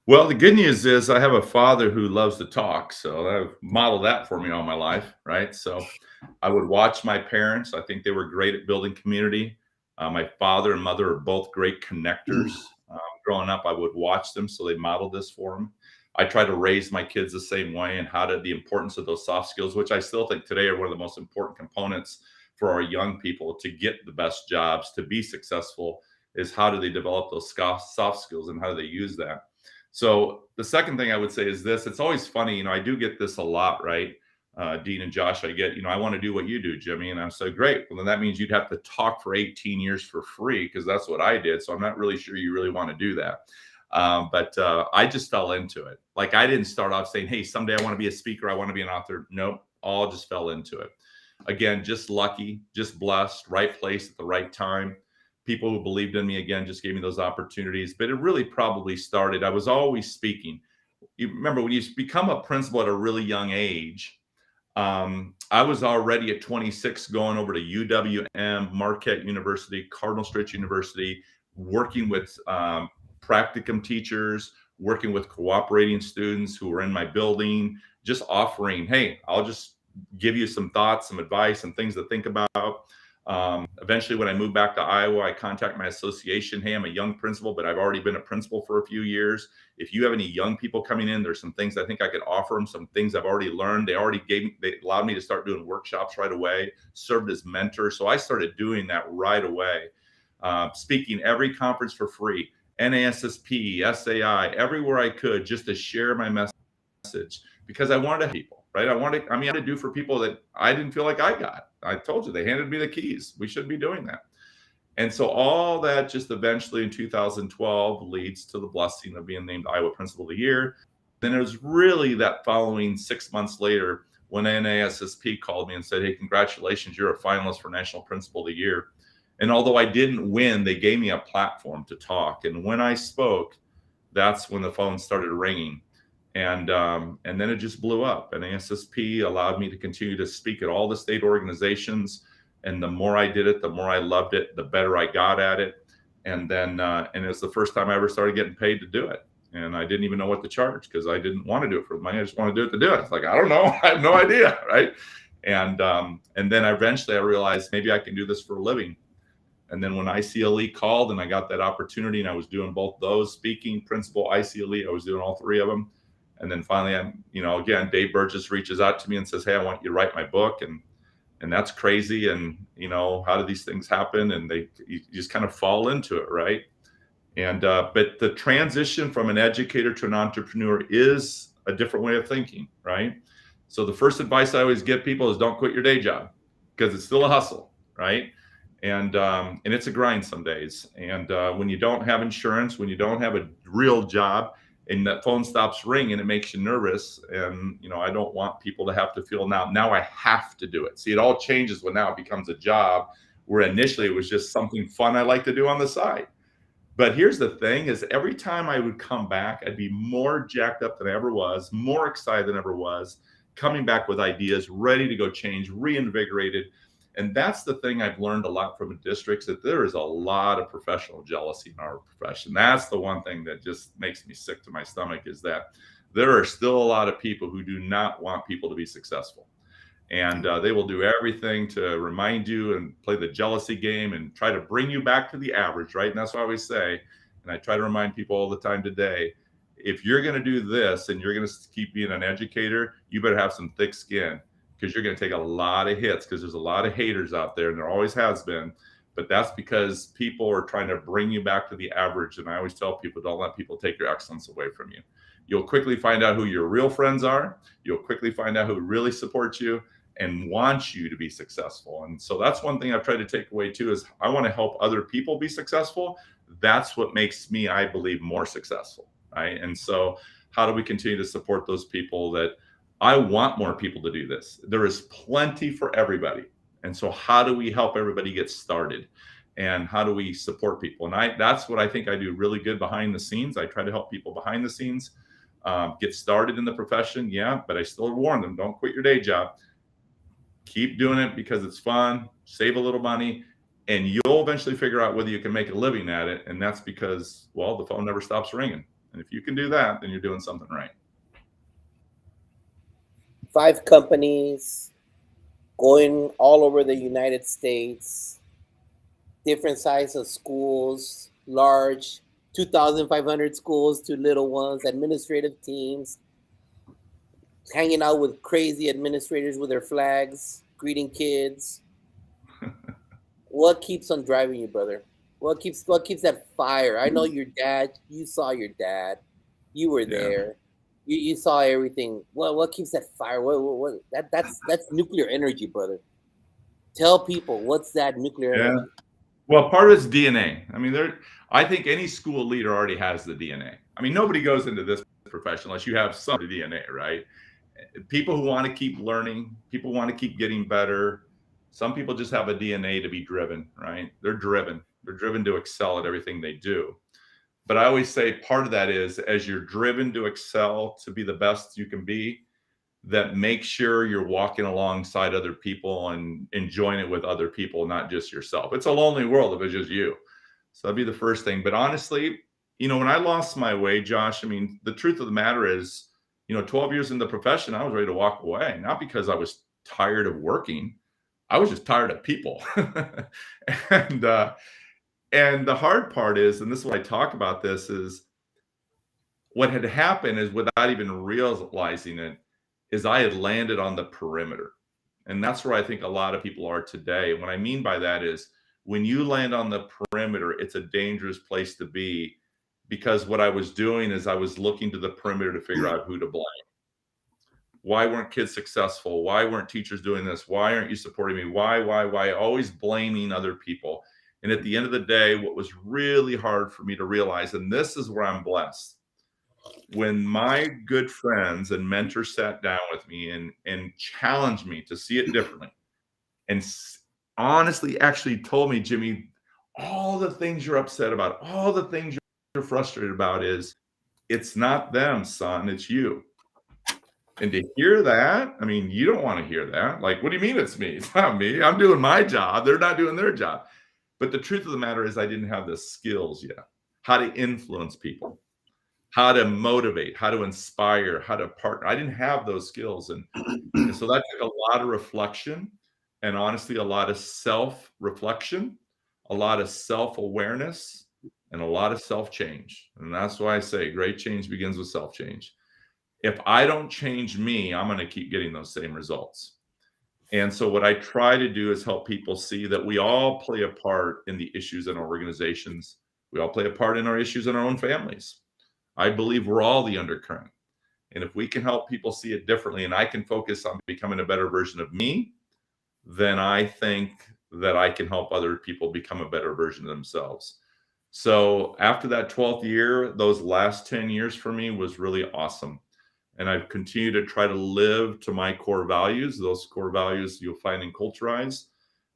Well, the good news is I have a father who loves to talk, so I've modeled that for me all my life, right? So I would watch my parents. I think they were great at building community. My father and mother are both great connectors. Growing up, I would watch them, so they modeled this for them. I try to raise my kids the same way, and the importance of those soft skills, which I still think today are one of the most important components for our young people to get the best jobs, to be successful, is how do they develop those soft skills and how do they use that? So the second thing I would say is this. It's always funny, I do get this a lot, right? Dean and Josh, I get, I want to do what you do, Jimmy. And I'm so great. Well, then that means you'd have to talk for 18 years for free, because that's what I did. So I'm not really sure you really want to do that. But I just fell into it. Like, I didn't start off saying, hey, someday I want to be a speaker, I want to be an author. Nope, all just fell into it. Again, just lucky, just blessed, right place at the right time. People who believed in me, again, just gave me those opportunities. But it really probably started, I was always speaking. You remember when you become a principal at a really young age, I was already at 26 going over to UWM, Marquette University, Cardinal Stritch University, working with practicum teachers, working with cooperating students who were in my building, just offering, hey, I'll just give you some thoughts, some advice, and things to think about. Eventually, when I moved back to Iowa, I contacted my association. Hey, I'm a young principal, but I've already been a principal for a few years. If you have any young people coming in, there's some things I think I could offer them, some things I've already learned. They allowed me to start doing workshops right away, served as mentor. So I started doing that right away. Speaking every conference for free, NASSP, SAI, everywhere I could, just to share my message, because I wanted to people, right? I wanted to do for people that I didn't feel like I got. I told you, they handed me the keys. We shouldn't be doing that. And so all that just eventually in 2012 leads to the blessing of being named Iowa Principal of the Year. Then it was really that following 6 months later when NASSP called me and said, hey, congratulations, you're a finalist for National Principal of the Year. And although I didn't win, they gave me a platform to talk. And when I spoke, that's when the phone started ringing. And then it just blew up. And NASSP allowed me to continue to speak at all the state organizations. And the more I did it, the more I loved it, the better I got at it. And then and it was the first time I ever started getting paid to do it. And I didn't even know what to charge, because I didn't want to do it for the money. I just wanted to do it to do it. It's like, I don't know. I have no idea. Right. And then eventually I realized maybe I can do this for a living. And then when ICLE called and I got that opportunity, and I was doing both those, speaking, principal, ICLE, I was doing all three of them. And then finally, again, Dave Burgess reaches out to me and says, hey, I want you to write my book. And that's crazy. And, how do these things happen? And you just kind of fall into it, right? And but the transition from an educator to an entrepreneur is a different way of thinking, right? So the first advice I always give people is don't quit your day job, because it's still a hustle, right? And it's a grind some days. And when you don't have insurance, when you don't have a real job, and that phone stops ringing, it makes you nervous. And, I don't want people to have to feel now I have to do it. See, it all changes when now it becomes a job, where initially it was just something fun I like to do on the side. But here's the thing is every time I would come back, I'd be more jacked up than I ever was, more excited than ever was, coming back with ideas, ready to go change, reinvigorated. And that's the thing I've learned a lot from the districts, that there is a lot of professional jealousy in our profession. That's the one thing that just makes me sick to my stomach, is that there are still a lot of people who do not want people to be successful. And they will do everything to remind you and play the jealousy game and try to bring you back to the average, right? And that's what I always say. And I try to remind people all the time today, if you're going to do this and you're going to keep being an educator, you better have some thick skin, because you're going to take a lot of hits, because there's a lot of haters out there, and there always has been. But that's because people are trying to bring you back to the average. And I always tell people, don't let people take your excellence away from you. You'll quickly find out who your real friends are. You'll quickly find out who really supports you and wants you to be successful. And so that's one thing I've tried to take away too, is I want to help other people be successful. That's what makes me, I believe, more successful, right? And so how do we continue to support those people? That I want more people to do this. There is plenty for everybody. And so how do we help everybody get started? And how do we support people? And that's what I think I do really good behind the scenes. I try to help people behind the scenes get started in the profession. Yeah, but I still warn them, don't quit your day job. Keep doing it because it's fun, save a little money, and you'll eventually figure out whether you can make a living at it. And that's because, well, the phone never stops ringing. And if you can do that, then you're doing something right. 5 companies going all over the United States, different sizes of schools, large 2,500 schools to little ones, administrative teams, hanging out with crazy administrators with their flags, greeting kids. What keeps on driving you, brother? What keeps that fire? I know your dad. You saw your dad. You were there. You saw everything. What keeps that fire? That's nuclear energy, brother. Tell people, what's that nuclear energy? Well, part of it's DNA. I mean, I think any school leader already has the DNA. I mean, nobody goes into this profession unless you have some DNA, right? People who want to keep learning, people want to keep getting better. Some people just have a DNA to be driven, right? They're driven to excel at everything they do. But I always say part of that is, as you're driven to excel, to be the best you can be, that make sure you're walking alongside other people and enjoying it with other people, not just yourself. It's a lonely world if it's just you. So that'd be the first thing. But honestly, when I lost my way, Josh, I mean, the truth of the matter is, 12 years in the profession, I was ready to walk away, not because I was tired of working. I was just tired of people. And the hard part is, and this is what I talk about this, is what had happened is, without even realizing it, is I had landed on the perimeter. And that's where I think a lot of people are today. And what I mean by that is, when you land on the perimeter, it's a dangerous place to be, because what I was doing is I was looking to the perimeter to figure out who to blame. Why weren't kids successful? Why weren't teachers doing this? Why aren't you supporting me? Why? Always blaming other people. And at the end of the day, what was really hard for me to realize, and this is where I'm blessed, when my good friends and mentors sat down with me and challenged me to see it differently, and honestly actually told me, Jimmy, all the things you're upset about, all the things you're frustrated about, it's not them, son, it's you. And to hear that, I mean, you don't want to hear that. Like, what do you mean it's me? It's not me. I'm doing my job. They're not doing their job. But the truth of the matter is, I didn't have the skills yet. How to influence people, how to motivate, how to inspire, how to partner. I didn't have those skills. And so that took a lot of reflection, and honestly, a lot of self-reflection, a lot of self-awareness, and a lot of self-change. And that's why I say great change begins with self-change. If I don't change me, I'm going to keep getting those same results. And so what I try to do is help people see that we all play a part in the issues in our organizations. We all play a part in our issues in our own families. I believe we're all the undercurrent. And if we can help people see it differently, and I can focus on becoming a better version of me, then I think that I can help other people become a better version of themselves. So after that 12th year, those last 10 years for me was really awesome. And I've continued to try to live to my core values. Those core values you'll find in Culturize.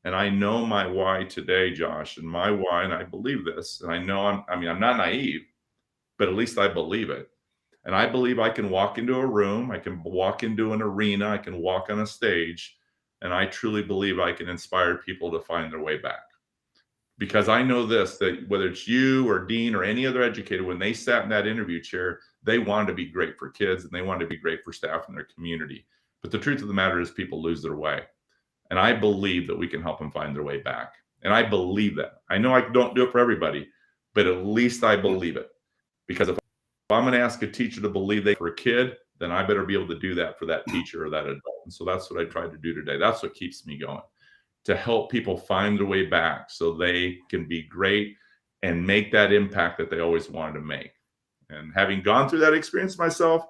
And I know my why today, Josh, and my why, and I believe this, and I know I'm not naive, but at least I believe it. And I believe I can walk into a room, I can walk into an arena, I can walk on a stage, and I truly believe I can inspire people to find their way back. Because I know this, that whether it's you or Dean or any other educator, when they sat in that interview chair, they wanted to be great for kids and they wanted to be great for staff in their community. But the truth of the matter is people lose their way. And I believe that we can help them find their way back. And I believe that. I know I don't do it for everybody, but at least I believe it. Because if I'm going to ask a teacher to believe they for a kid, then I better be able to do that for that teacher or that adult. And so that's what I tried to do today. That's what keeps me going, to help people find their way back so they can be great and make that impact that they always wanted to make. And having gone through that experience myself,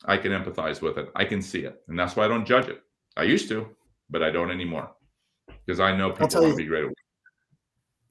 I can empathize with it. I can see it. And that's why I don't judge it. I used to, but I don't anymore, because I know people want to be great at it.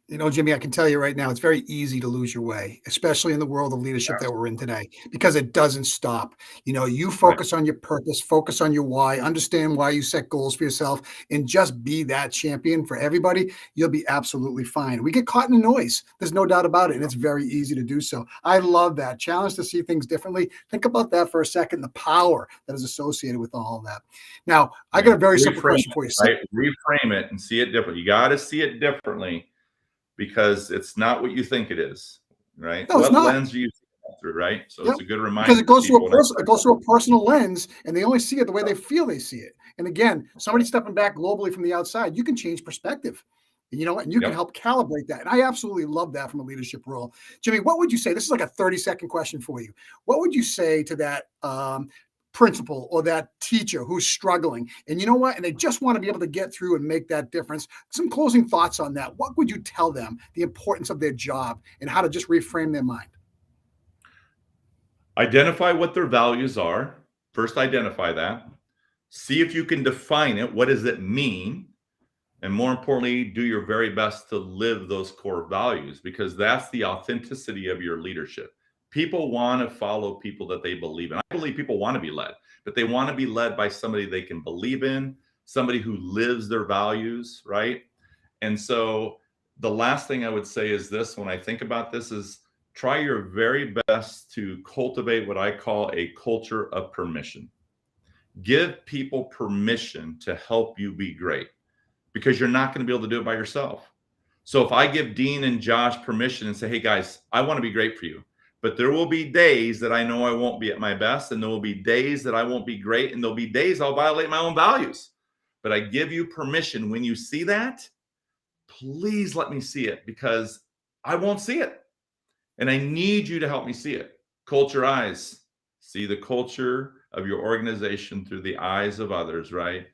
You know, Jimmy, I can tell you right now, it's very easy to lose your way, especially in the world of leadership that we're in today, because it doesn't stop. You know, you focus on your purpose, focus on your why, understand why you set goals for yourself, and just be that champion for everybody. You'll be absolutely fine. We get caught in the noise. There's no doubt about it. And it's very easy to do so. I love that challenge to see things differently. Think about that for a second, the power that is associated with all of that. Now, I got a very simple question for you. Right? Reframe it and see it differently. You got to see it differently, because it's not what you think it is, right? No, what lens are you seeing through, right? So it's a good reminder. Because it goes through a personal lens, and they only see it the way they feel they see it. And again, somebody stepping back globally from the outside, you can change perspective, you know, and you can help calibrate that. And I absolutely love that from a leadership role. Jimmy, what would you say? This is like a 30-second question for you. What would you say to that principal or that teacher who's struggling, and you know what, and they just want to be able to get through and make that difference? Some closing thoughts on that. What would you tell them, the importance of their job and how to just reframe their mind? Identify what their values are. First, identify that. See if you can define it. What does it mean? And more importantly, do your very best to live those core values, because that's the authenticity of your leadership. People want to follow people that they believe in. I believe people want to be led, but they want to be led by somebody they can believe in, somebody who lives their values, right? And so the last thing I would say is this, when I think about this, is try your very best to cultivate what I call a culture of permission. Give people permission to help you be great, because you're not going to be able to do it by yourself. So if I give Dean and Josh permission and say, hey guys, I want to be great for you, but there will be days that I know I won't be at my best, and there will be days that I won't be great, and there'll be days I'll violate my own values. But I give you permission. When you see that, please let me see it, because I won't see it. And I need you to help me see it. Culture eyes. See the culture of your organization through the eyes of others, right?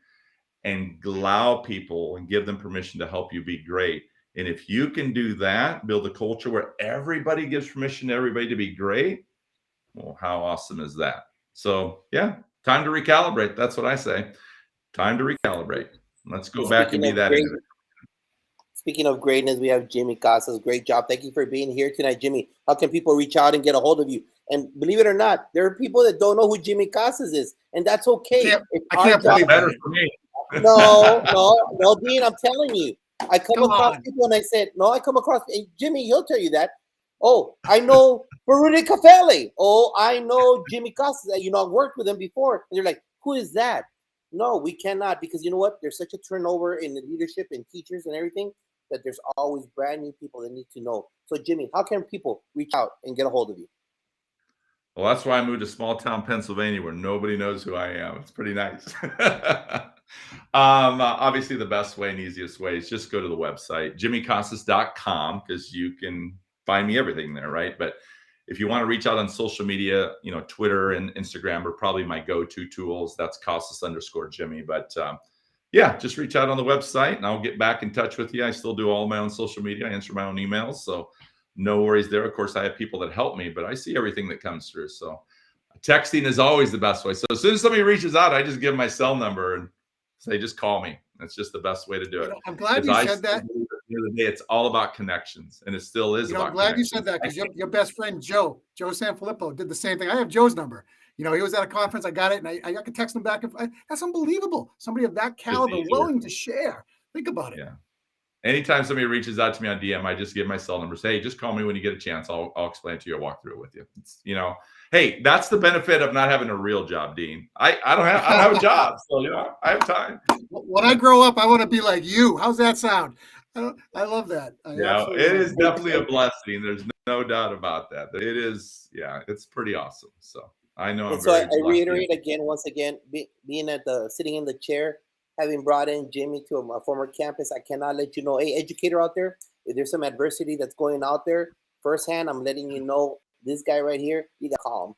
And allow people and give them permission to help you be great. And if you can do that, build a culture where everybody gives permission to everybody to be great, well, how awesome is that? So yeah, time to recalibrate. That's what I say. Time to recalibrate. Let's go back and be that. Speaking of greatness, we have Jimmy Casas. Great job. Thank you for being here tonight, Jimmy. How can people reach out and get a hold of you? And believe it or not, there are people that don't know who Jimmy Casas is, and that's okay. I can't believe better for me. No, Dean, I'm telling you. I come across people and I said, hey, Jimmy, he'll tell you that. Oh, I know Baruti Cafele. Oh, I know Jimmy Casas. You know, I've worked with him before. And they're like, who is that? No, we cannot, because you know what? There's such a turnover in the leadership and teachers and everything that there's always brand new people that need to know. So, Jimmy, how can people reach out and get a hold of you? Well, that's why I moved to small town Pennsylvania, where nobody knows who I am. It's pretty nice. Obviously, the best way and easiest way is just go to the website, jimmycasas.com, because you can find me everything there, right? But if you want to reach out on social media, you know, Twitter and Instagram are probably my go-to tools. That's Casas_Jimmy. But yeah, just reach out on the website and I'll get back in touch with you. I still do all my own social media. I answer my own emails. So no worries there. Of course, I have people that help me, but I see everything that comes through. So texting is always the best way. So as soon as somebody reaches out, I just give my cell number and say, just call me. That's just the best way to do it. I'm glad you said that. At the end of the day, it's all about connections, and it still is. I'm glad you said that, because your best friend Joe Sanfilippo did the same thing. I have Joe's number. You know, he was at a conference. I got it, and I could text him back. That's unbelievable. Somebody of that caliber willing to share. Think about it. Yeah. Anytime somebody reaches out to me on DM, I just give my cell number. Say, hey, just call me when you get a chance. I'll explain it to you. I'll walk through it with you. It's, hey, that's the benefit of not having a real job, Dean. I don't have a job, so I have time. When I grow up, I want to be like you. How's that sound? I love that. It is definitely a blessing. There's no doubt about that. It is, it's pretty awesome. So I know. And so I reiterate once again, being sitting in the chair, having brought in Jimmy to a former campus, I cannot let you know, hey, educator out there, if there's some adversity that's going out there, firsthand, I'm letting you know, this guy right here, you got to call him.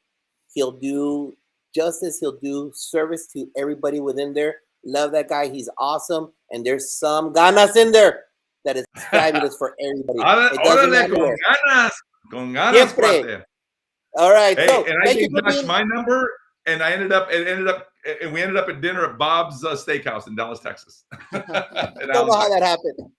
He'll do justice. He'll do service to everybody within there. Love that guy. He's awesome. And there's some ganas in there that is fabulous for everybody. Con ganas, all right. Hey, so and I gave Josh my number, and we ended up at dinner at Bob's Steakhouse in Dallas, Texas. I don't know how that happened.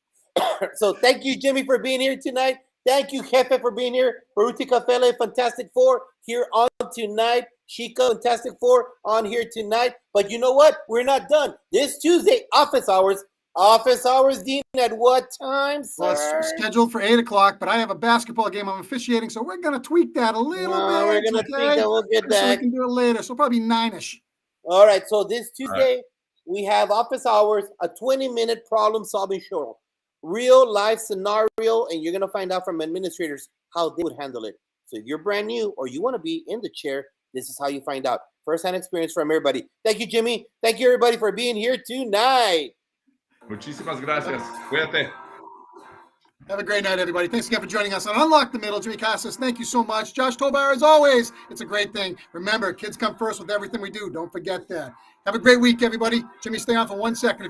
So thank you, Jimmy, for being here tonight. Thank you, Jefe, for being here. Baruti Kafele, Fantastic Four, here on tonight. Chica, Fantastic Four, on here tonight. But you know what? We're not done. This Tuesday, office hours. Office hours, Dean, at what time, sir? Well, it's scheduled for 8 o'clock, but I have a basketball game I'm officiating, so we're going to tweak that a little bit. We're going to tweak that. We'll get that. So we can do it later, so probably 9-ish. All right, so this Tuesday, we have office hours, a 20-minute problem-solving show. Real life scenario, and you're going to find out from administrators how they would handle it. So if you're brand new or you want to be in the chair, this is how you find out. First-hand experience from everybody. Thank you, Jimmy. Thank you, everybody, for being here tonight. Muchísimas gracias. Cuídate. Have a great night, everybody. Thanks again for joining us on Unlock the Middle. Jimmy Casas, thank you so much. Josh Tobar, as always, it's a great thing. Remember, kids come first with everything we do. Don't forget that. Have a great week, everybody. Jimmy, stay on for 1 second.